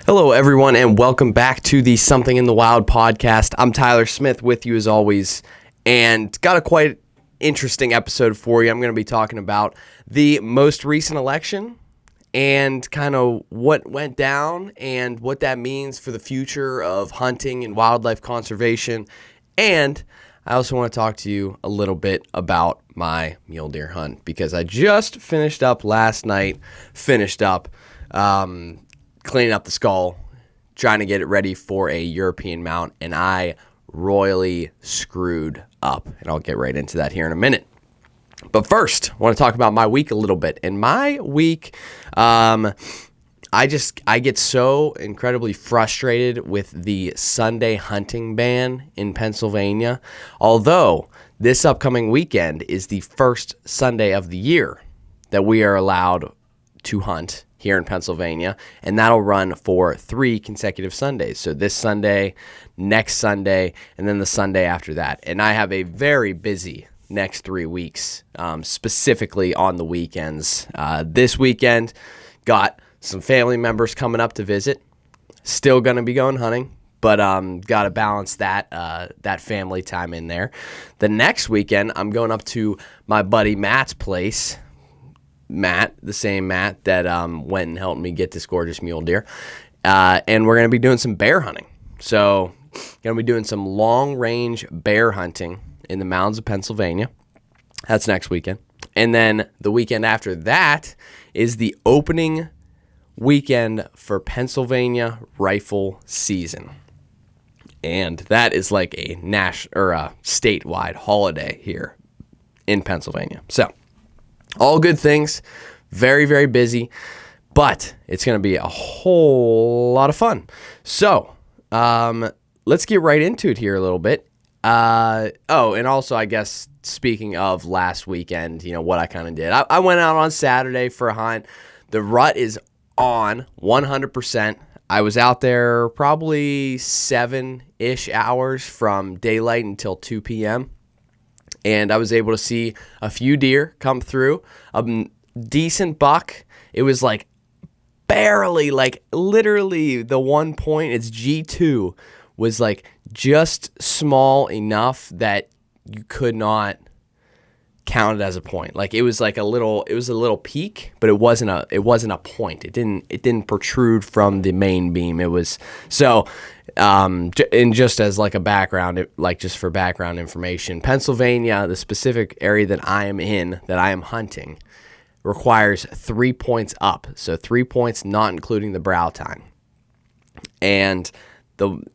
Hello, everyone, and welcome back to the Something in the Wild podcast. I'm Tyler Smith with you as always, and got a quite interesting episode for you. I'm going to be talking about the most recent election and kind of what went down and what that means for the future of hunting and wildlife conservation. And I also want to talk to you a little bit about my mule deer hunt because I just finished up last night, cleaning up the skull, trying to get it ready for a European mount, and I royally screwed up. And I'll get right into that here in a minute. But first, I want to talk about my week a little bit. And my week, I get so incredibly frustrated with the Sunday hunting ban in Pennsylvania. Although this upcoming weekend is the first Sunday of the year that we are allowed to hunt here in Pennsylvania, and that'll run for 3 consecutive Sundays. So this Sunday, next Sunday, and then the Sunday after that. And I have a very busy next 3 weeks, specifically on the weekends. This weekend, got some family members coming up to visit. Still going to be going hunting, but got to balance that family time in there. The next weekend, I'm going up to my buddy Matt's place. Matt, the same Matt that went and helped me get this gorgeous mule deer. And we're going to be doing some bear hunting. So going to be doing some long-range bear hunting in the mountains of Pennsylvania. That's next weekend. And then the weekend after that is the opening weekend for Pennsylvania rifle season. And that is like a national or a statewide holiday here in Pennsylvania. So all good things, very, very busy, but it's going to be a whole lot of fun. So let's get right into it here a little bit. And also, I guess, speaking of last weekend, what I kind of did. I went out on Saturday for a hunt. The rut is on 100%. I was out there probably 7-ish hours from daylight until 2 p.m., and I was able to see a few deer come through, a decent buck. It was like barely, like literally the one point, it's G2, was like just small enough that you could not count it as a point. Like it was a little peak, but it wasn't a point. It didn't protrude from the main beam. It was so. And just as like a background, just for background information, Pennsylvania, the specific area that I am hunting, requires 3 points up. So 3 points, not including the brow tine. And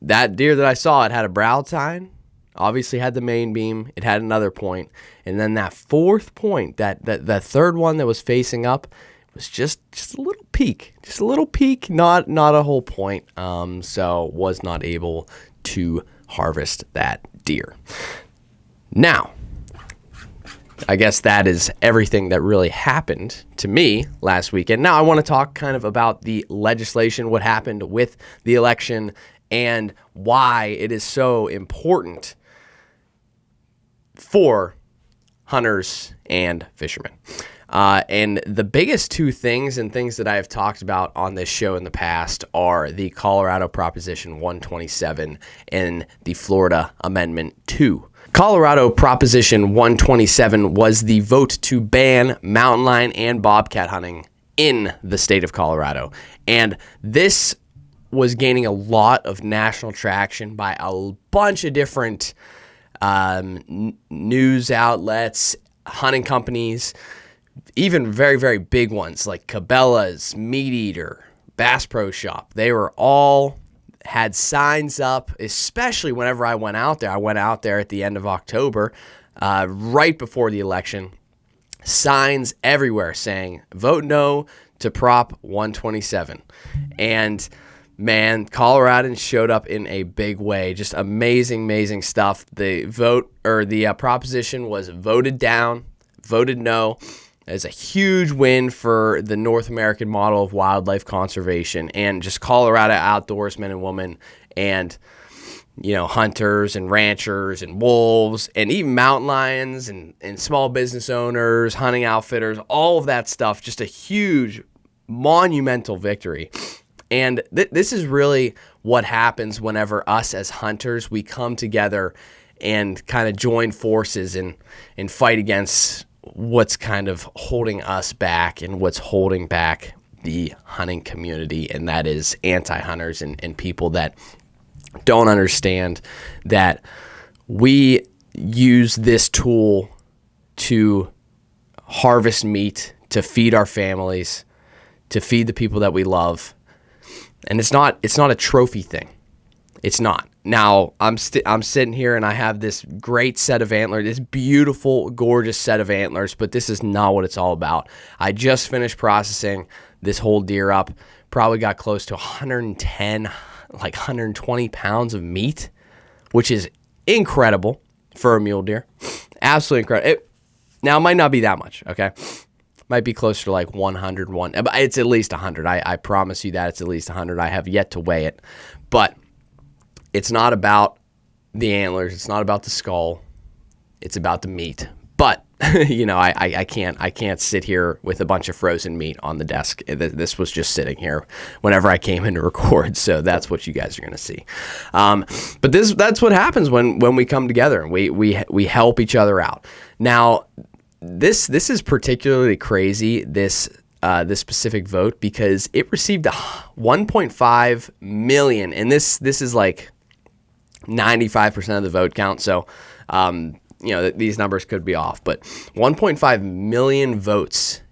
that deer that I saw, it had a brow tine, obviously had the main beam, it had another point, and then that fourth point, that third one that was facing up, was just a little peak, not a whole point. So was not able to harvest that deer. Now, I guess that is everything that really happened to me last weekend. Now I want to talk kind of about the legislation, what happened with the election, and why it is so important for hunters and fishermen. And the biggest two things and things that I have talked about on this show in the past are the Colorado Proposition 127 and the Florida Amendment 2. Colorado Proposition 127 was the vote to ban mountain lion and bobcat hunting in the state of Colorado. And this was gaining a lot of national traction by a bunch of different news outlets, hunting companies, even very, very big ones like Cabela's, Meat Eater, Bass Pro Shop. They were all had signs up, especially whenever I went out there. I went out there at the end of October, right before the election. Signs everywhere saying, vote no to Prop 127. And man, Coloradans showed up in a big way. Just amazing stuff. The proposition was voted down, voted no. It's a huge win for the North American model of wildlife conservation and just Colorado outdoorsmen and women and, hunters and ranchers and wolves and even mountain lions and small business owners, hunting outfitters, all of that stuff. Just a huge, monumental victory. And this is really what happens whenever us as hunters, we come together and kind of join forces and fight against what's kind of holding us back and what's holding back the hunting community, and that is anti-hunters and people that don't understand that we use this tool to harvest meat, to feed our families, to feed the people that we love. And it's not a trophy thing. It's not. Now, I'm sitting here and I have this great set of antlers, this beautiful, gorgeous set of antlers, but this is not what it's all about. I just finished processing this whole deer up, probably got close to 110, like 120 pounds of meat, which is incredible for a mule deer. Absolutely incredible. Now, it might not be that much, okay? Might be closer to like 101. It's at least 100. I promise you that it's at least 100. I have yet to weigh it. But it's not about the antlers. It's not about the skull. It's about the meat. But, I can't sit here with a bunch of frozen meat on the desk. This was just sitting here whenever I came in to record. So that's what you guys are going to see. But that's what happens when we come together and we help each other out. Now, This is particularly crazy, this specific vote, because it received 1.5 million, and this is like 95% of the vote count. So, these numbers could be off, but 1.5 million votes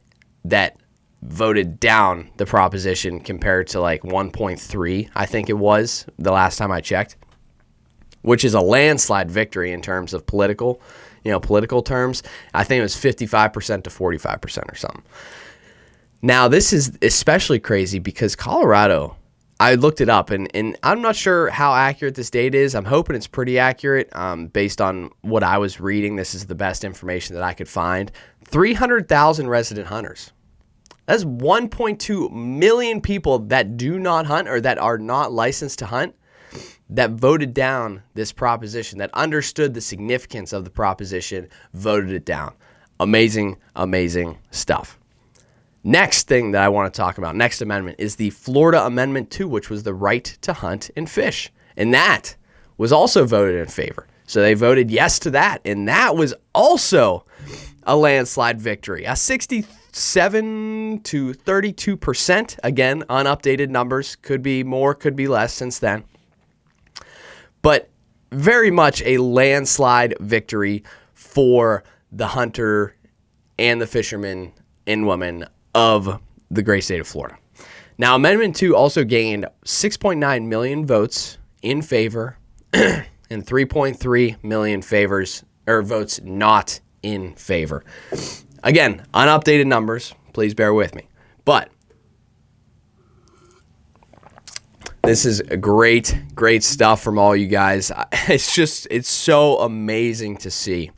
that voted down the proposition compared to like 1.3, I think it was the last time I checked, which is a landslide victory in terms of political terms. I think it was 55% to 45% or something. Now, this is especially crazy because Colorado, I looked it up, and I'm not sure how accurate this data is. I'm hoping it's pretty accurate based on what I was reading. This is the best information that I could find. 300,000 resident hunters. That's 1.2 million people that do not hunt or that are not licensed to hunt, that voted down this proposition, that understood the significance of the proposition, voted it down. Amazing, amazing stuff. Next thing that I want to talk about, next amendment, is the Florida Amendment 2, which was the right to hunt and fish. And that was also voted in favor. So they voted yes to that. And that was also a landslide victory, a 67 to 32%. Again, unupdated numbers. Could be more, could be less since then. But very much a landslide victory for the hunter and the fishermen and women of the great state of Florida. Now, Amendment 2 also gained 6.9 million votes in favor and 3.3 million votes not in favor. Again, unupdated numbers. Please bear with me. But this is great stuff from all you guys. It's so amazing to see.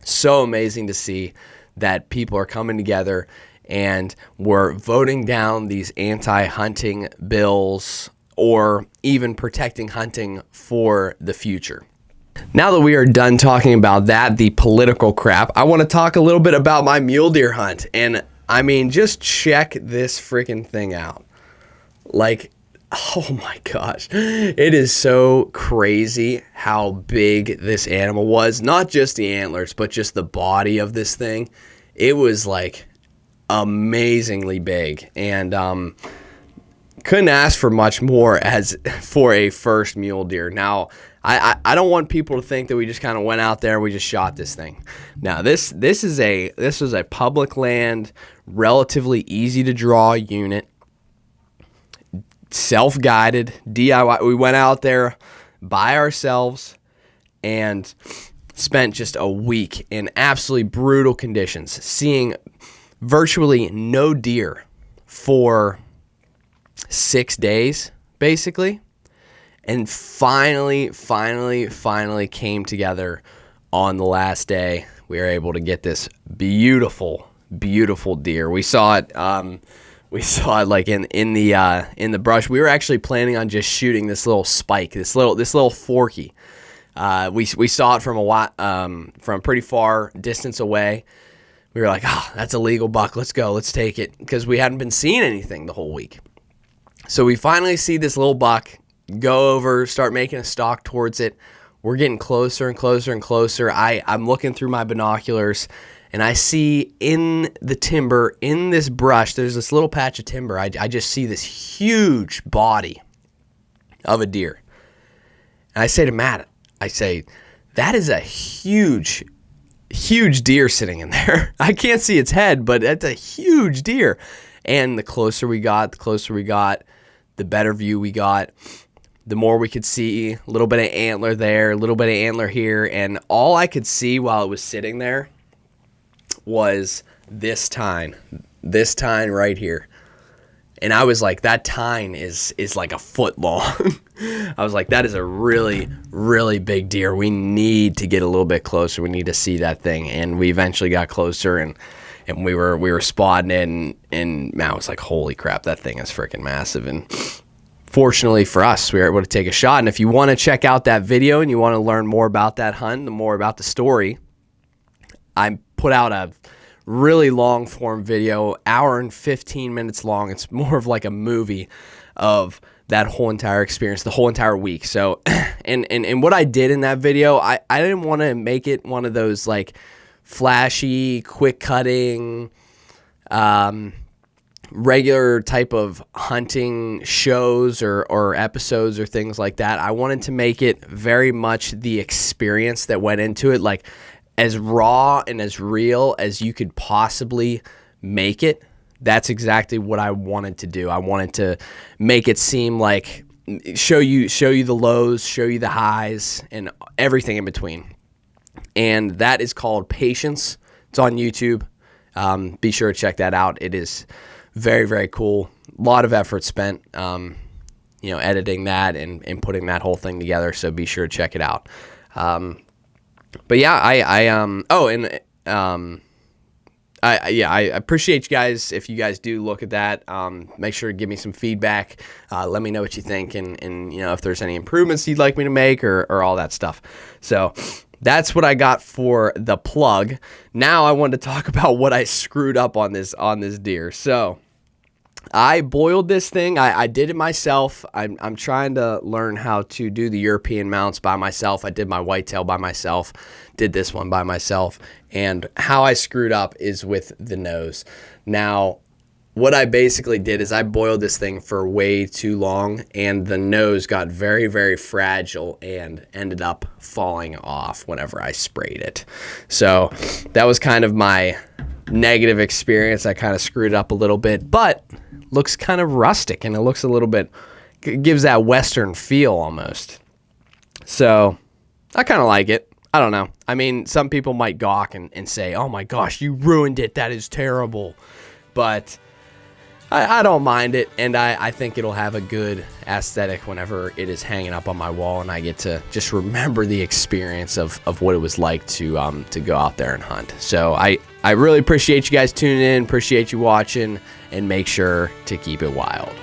So amazing to see that people are coming together and we're voting down these anti-hunting bills or even protecting hunting for the future. Now that we are done talking about that, the political crap, I want to talk a little bit about my mule deer hunt. And I mean, just check this freaking thing out. Like, oh my gosh, it is so crazy how big this animal was. Not just the antlers, but just the body of this thing. It was like amazingly big, and couldn't ask for much more as for a first mule deer. Now, I don't want people to think that we just kind of went out there and we just shot this thing. Now, this was a public land, relatively easy to draw unit. Self-guided, DIY. We went out there by ourselves and spent just a week in absolutely brutal conditions, seeing virtually no deer for 6 days, basically. And finally came together on the last day. We were able to get this beautiful, beautiful deer. We saw it. We saw it like in the brush. We were actually planning on just shooting this little spike, this little forky. We saw it from from pretty far distance away. We were like, that's a legal buck. Let's go. Let's take it, because we hadn't been seeing anything the whole week. So we finally see this little buck go over, start making a stalk towards it. We're getting closer and closer and closer. I'm looking through my binoculars, and I see in the timber, in this brush, there's this little patch of timber. I just see this huge body of a deer. And I say to Matt, that is a huge deer sitting in there. I can't see its head, but that's a huge deer. And the closer we got, the better view we got. The more we could see, a little bit of antler there, a little bit of antler here. And all I could see while it was sitting there was this tine right here. And I was like, that tine is like a foot long. I was like, that is a really, really big deer. We need to get a little bit closer. We need to see that thing. And we eventually got closer, and we were spotting it, and Matt was like, holy crap, that thing is freaking massive. And fortunately for us, we were able to take a shot. And if you want to check out that video and you want to learn more about that hunt, more about the story, I put out a really long form video, hour and 15 minutes long. It's more of like a movie of that whole entire experience, the whole entire week. So, and what I did in that video, I didn't want to make it one of those like flashy, quick cutting, regular type of hunting shows or episodes or things like that. I wanted to make it very much the experience that went into it, like as raw and as real as you could possibly make it. That's exactly what I wanted to do. I wanted to make it seem like show you the lows, show you the highs, and everything in between. And that is called Patience. It's on YouTube. Be sure to check that out. It is very, very cool. A lot of effort spent, editing that and putting that whole thing together. So be sure to check it out. But yeah, I appreciate you guys. If you guys do look at that, make sure to give me some feedback. Let me know what you think, and if there's any improvements you'd like me to make or all that stuff. So that's what I got for the plug. Now I wanted to talk about what I screwed up on this deer. So I boiled this thing. I did it myself. I'm trying to learn how to do the European mounts by myself. I did my whitetail by myself, did this one by myself. And how I screwed up is with the nose. Now, what I basically did is I boiled this thing for way too long, and the nose got very, very fragile and ended up falling off whenever I sprayed it. So that was kind of my negative experience. I kind of screwed it up a little bit, but looks kind of rustic, and it looks a little bit, gives that Western feel almost. So I kind of like it. I don't know. I mean, some people might gawk and say, oh my gosh, you ruined it. That is terrible. But I don't mind it, and I think it'll have a good aesthetic whenever it is hanging up on my wall, and I get to just remember the experience of what it was like to go out there and hunt. So I really appreciate you guys tuning in, appreciate you watching, and make sure to keep it wild.